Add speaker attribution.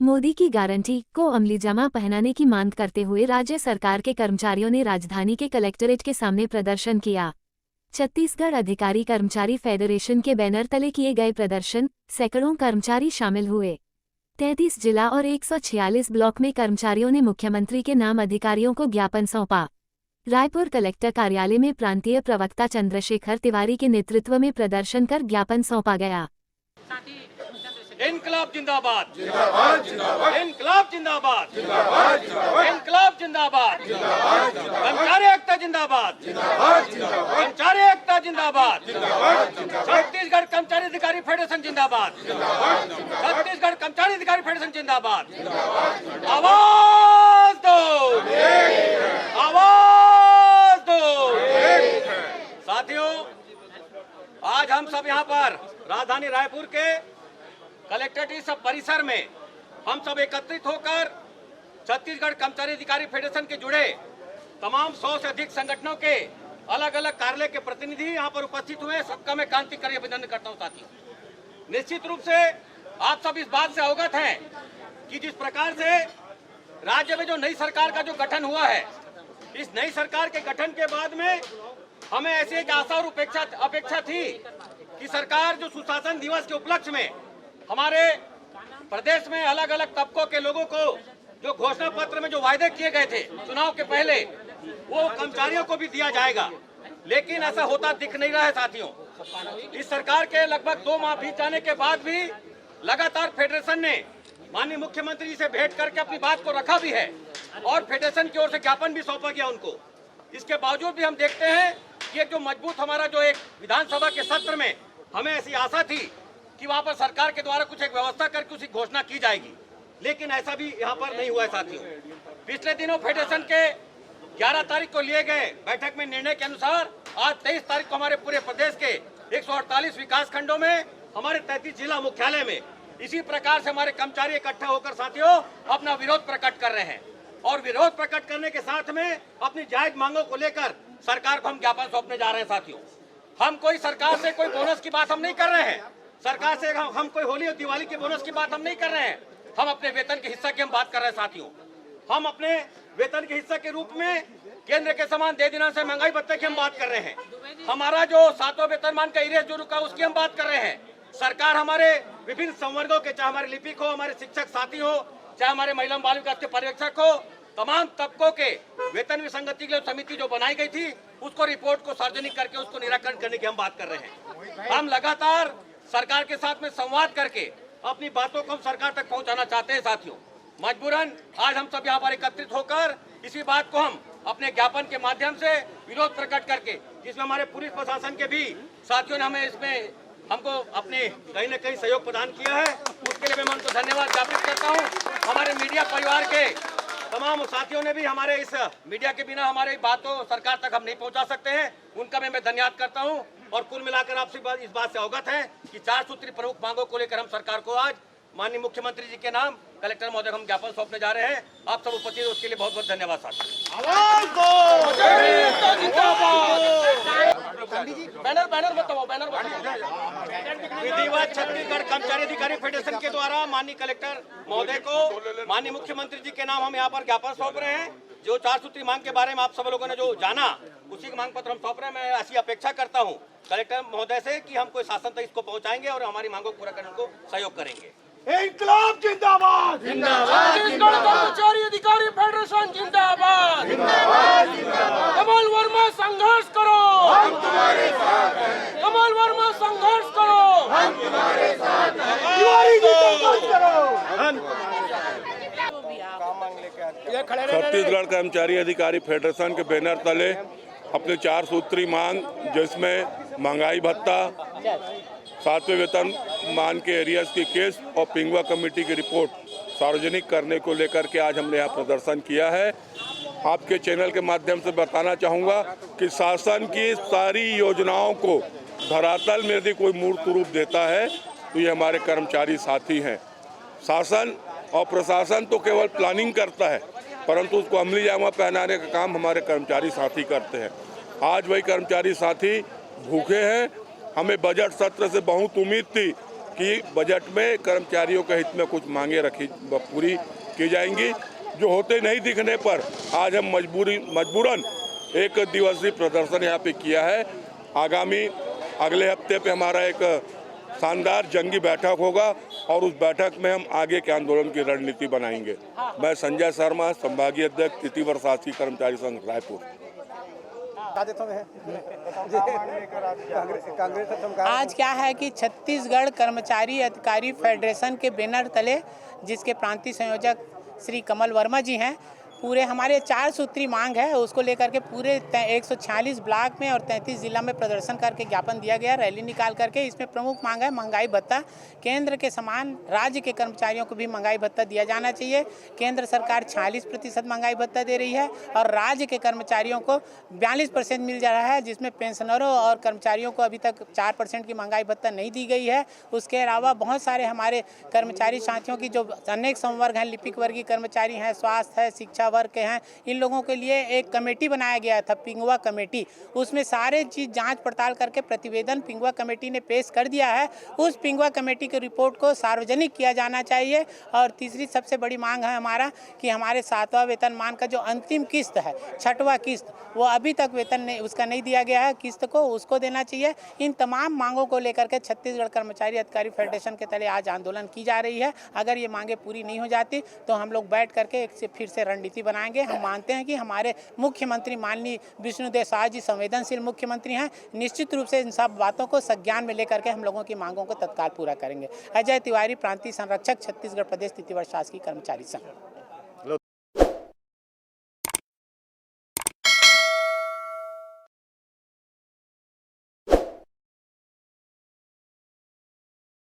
Speaker 1: मोदी की गारंटी को अमली जमा पहनाने की मांग करते हुए राज्य सरकार के कर्मचारियों ने राजधानी के कलेक्ट्रेट के सामने प्रदर्शन किया। छत्तीसगढ़ अधिकारी कर्मचारी फेडरेशन के बैनर तले किए गए प्रदर्शन सैकड़ों कर्मचारी शामिल हुए। 33 जिला और 146 ब्लॉक में कर्मचारियों ने मुख्यमंत्री के नाम अधिकारियों को ज्ञापन सौंपा। रायपुर कलेक्टर कार्यालय में प्रांतीय प्रवक्ता चंद्रशेखर तिवारी के नेतृत्व में प्रदर्शन कर ज्ञापन सौंपा गया।
Speaker 2: इनकलाब जिंदाबाद, जिंदाबाद, जिंदाबाद, इनकलाब जिंदाबाद, जिंदाबाद, जिंदाबाद, इनकलाब जिंदाबाद, जिंदाबाद, कर्मचारी एकता जिंदाबाद, जिंदाबाद, जिंदाबाद, कर्मचारी एकता जिंदाबाद, जिंदाबाद, छत्तीसगढ़ कर्मचारी अधिकारी फेडरेशन जिंदाबाद, छत्तीसगढ़ कर्मचारी अधिकारी फेडरेशन जिंदाबाद। आवाज दो, आवाज दो। साथियों, आज हम सब यहाँ पर राजधानी रायपुर के कलेक्ट्रेट परिसर में हम सब एकत्रित होकर छत्तीसगढ़ कर्मचारी अधिकारी फेडरेशन के जुड़े तमाम 100 से अधिक संगठनों के अलग अलग कार्यालय के प्रतिनिधि यहाँ पर उपस्थित हुए। सबका मैं क्रांतिकारी अभिनंदन करता हूँ। साथियों, निश्चित रूप से आप सब इस बात से अवगत हैं कि जिस प्रकार से राज्य में जो नई सरकार का जो गठन हुआ है, इस नई सरकार के गठन के बाद में हमें ऐसी एक आशा और अपेक्षा थी कि सरकार जो सुशासन दिवस के उपलक्ष्य में हमारे प्रदेश में अलग अलग तबकों के लोगों को जो घोषणा पत्र में जो वायदे किए गए थे चुनाव के पहले, वो कर्मचारियों को भी दिया जाएगा, लेकिन ऐसा होता दिख नहीं रहा है। साथियों, इस सरकार के लगभग 2 माह बीत जाने के बाद भी लगातार फेडरेशन ने माननीय मुख्यमंत्री जी से भेंट करके अपनी बात को रखा भी है और फेडरेशन की ओर से ज्ञापन भी सौंपा गया उनको। इसके बावजूद भी हम देखते हैं कि एक जो मजबूत हमारा जो एक विधानसभा के सत्र में हमें ऐसी आशा थी कि वहां पर सरकार के द्वारा कुछ एक व्यवस्था करके उसकी घोषणा की जाएगी, लेकिन ऐसा भी यहाँ पर नहीं हुआ है। साथियों, पिछले दिनों फेडरेशन के 11 तारीख को लिए गए बैठक में निर्णय के अनुसार आज 23 तारीख को हमारे पूरे प्रदेश के 148 विकास खंडों में हमारे 33 जिला मुख्यालय में इसी प्रकार से हमारे कर्मचारी इकट्ठा होकर साथियों अपना विरोध प्रकट कर रहे हैं और विरोध प्रकट करने के साथ में अपनी जायज मांगों को लेकर सरकार को हम ज्ञापन सौंपने जा रहे हैं। साथियों, हम कोई सरकार से कोई बोनस की बात हम नहीं कर रहे हैं, सरकार से हम कोई होली और दिवाली के बोनस की बात हम नहीं कर रहे हैं, हम अपने वेतन के हिस्सा की हम बात कर रहे हैं। साथियों, हम अपने वेतन के हिस्सा के रूप में केंद्र के समान 2 दिनों से महंगाई भत्ते की हम बात कर रहे हैं, हमारा जो 7वां वेतनमान का इरेज जो रुका उसकी हम बात कर रहे हैं। सरकार हमारे विभिन्न संवर्गों के, चाहे हमारे लिपिक हो, हमारे शिक्षक साथी हो, चाहे हमारे महिला बाल विकास के पर्यवेक्षक हो, तमाम तबकों के वेतन विसंगति के लिए समिति जो बनाई गई थी उसको रिपोर्ट को सार्वजनिक करके उसको निराकरण करने की हम बात कर रहे हैं। हम लगातार सरकार के साथ में संवाद करके अपनी बातों को हम सरकार तक पहुंचाना चाहते हैं। साथियों, मजबूरन आज हम सब यहाँ पर एकत्रित होकर इसी बात को हम अपने ज्ञापन के माध्यम से विरोध प्रकट करके, जिसमें हमारे पुलिस प्रशासन के भी साथियों ने हमें इसमें हमको अपने कहीं न कहीं सहयोग प्रदान किया है, उसके लिए मैं उनको धन्यवाद ज्ञापित करता हूँ। हमारे मीडिया परिवार के तमाम साथियों ने भी हमारे इस मीडिया के बिना हमारी बातों सरकार तक हम नहीं पहुँचा सकते हैं, उनका मैं धन्यवाद करता हूँ। और कुल मिलाकर आपसे इस बात से अवगत है कि 4 सूत्री प्रमुख मांगों को लेकर हम सरकार को आज माननीय मुख्यमंत्री जी के नाम कलेक्टर महोदय को हम ज्ञापन सौंपने जा रहे हैं। आप सब उपस्थित उसके लिए बहुत बहुत धन्यवाद। विधिवत छत्तीसगढ़ कर्मचारी अधिकारी फेडरेशन के द्वारा माननीय कलेक्टर महोदय को माननीय मुख्यमंत्री जी के नाम हम यहाँ पर ज्ञापन सौंप रहे हैं। जो 4 सूत्री मांग के बारे में आप सब लोगों ने जो जाना उसी का मांग पत्र हम सौंप रहे हैं। मैं ऐसी अपेक्षा करता हूँ कलेक्टर महोदय से कि हम कोई शासन तक इसको पहुँचाएंगे और हमारी मांगों को पूरा करने को सहयोग करेंगे।
Speaker 3: इनकलाब जिंदाबाद, जिंदाबाद,
Speaker 4: छत्तीसगढ़ कर्मचारी अधिकारी फेडरेशन जिंदाबाद,
Speaker 3: जिंदाबाद, जिंदाबाद।
Speaker 4: कमल वर्मा संघर्ष करो,
Speaker 3: हम तुम्हारे साथ हैं,
Speaker 4: कमल वर्मा संघर्ष करो,
Speaker 3: हम तुम्हारे साथ हैं। तिवारी जी संघर्ष करो।
Speaker 5: छत्तीसगढ़ कर्मचारी अधिकारी फेडरेशन के बैनर तले अपने 4 सूत्री मांग, जिसमें महंगाई भत्ता, 7वें वेतन मान के एरियर्स की केस और पिंगुआ कमेटी की रिपोर्ट सार्वजनिक करने को लेकर के आज हमने यहाँ प्रदर्शन किया है। आपके चैनल के माध्यम से बताना चाहूँगा कि शासन की सारी योजनाओं को धरातल में यदि कोई मूर्त रूप देता है तो ये हमारे कर्मचारी साथी हैं। शासन और प्रशासन तो केवल प्लानिंग करता है, परंतु उसको अमली जामा पहनाने का काम हमारे कर्मचारी साथी करते हैं। आज वही कर्मचारी साथी भूखे हैं। हमें बजट सत्र से बहुत उम्मीद थी कि बजट में कर्मचारियों के हित में कुछ मांगे पूरी की जाएंगी। जो होते नहीं दिखने पर आज हम मजबूरन एक दिवसीय प्रदर्शन यहाँ पे किया है। आगामी अगले हफ्ते पे हमारा एक शानदार जंगी बैठक होगा और उस बैठक में हम आगे के आंदोलन की रणनीति बनाएंगे। मैं संजय शर्मा, संभागीय अध्यक्ष, तृतीय वर्ष शासकीय कर्मचारी संघ रायपुर।
Speaker 6: आज क्या है कि छत्तीसगढ़ कर्मचारी अधिकारी फेडरेशन के बैनर तले, जिसके प्रांतीय संयोजक श्री कमल वर्मा जी हैं, पूरे हमारे 4 सूत्री मांग है, उसको लेकर के पूरे 146 ब्लॉक में और 33 जिला में प्रदर्शन करके ज्ञापन दिया गया, रैली निकाल करके। इसमें प्रमुख मांग है महंगाई भत्ता। केंद्र के समान राज्य के कर्मचारियों को भी महंगाई भत्ता दिया जाना चाहिए। केंद्र सरकार 46% महंगाई भत्ता दे रही है और राज्य के कर्मचारियों को 42% मिल जा रहा है, जिसमें पेंशनरों और कर्मचारियों को अभी तक 4% की महंगाई भत्ता नहीं दी गई है। उसके अलावा बहुत सारे हमारे कर्मचारी साथियों की जो अनेक संवर्ग हैं, लिपिक वर्गीय कर्मचारी हैं, स्वास्थ्य है, शिक्षा वर्ग के हैं, इन लोगों के लिए एक कमेटी बनाया गया था, पिंगुआ कमेटी। उसमें सारे चीज जांच पड़ताल करके प्रतिवेदन पिंगुआ कमेटी ने पेश कर दिया है। उस पिंगुआ कमेटी की रिपोर्ट को सार्वजनिक किया जाना चाहिए। और तीसरी सबसे बड़ी मांग है हमारा कि हमारे 7वां वेतनमान का जो अंतिम किस्त है, 6वां किस्त, वो अभी तक वेतन नहीं, उसका नहीं दिया गया है किस्त को, उसको देना चाहिए। इन तमाम मांगों को लेकर के छत्तीसगढ़ कर्मचारी अधिकारी फेडरेशन के तले आज आंदोलन की जा रही है। अगर ये मांगे पूरी नहीं हो जाती तो हम लोग बैठ करके फिर से रणनीति बनाएंगे। हम मानते हैं कि हमारे मुख्यमंत्री माननीय विष्णुदेव साय जी संवेदनशील मुख्यमंत्री हैं। निश्चित रूप से इन सब बातों को संज्ञान में लेकर के हम लोगों की मांगों को तत्काल पूरा करेंगे। अजय तिवारी, प्रांतीय संरक्षक, छत्तीसगढ़ प्रदेश तृतीय वर्ष शासकीय कर्मचारी संघ।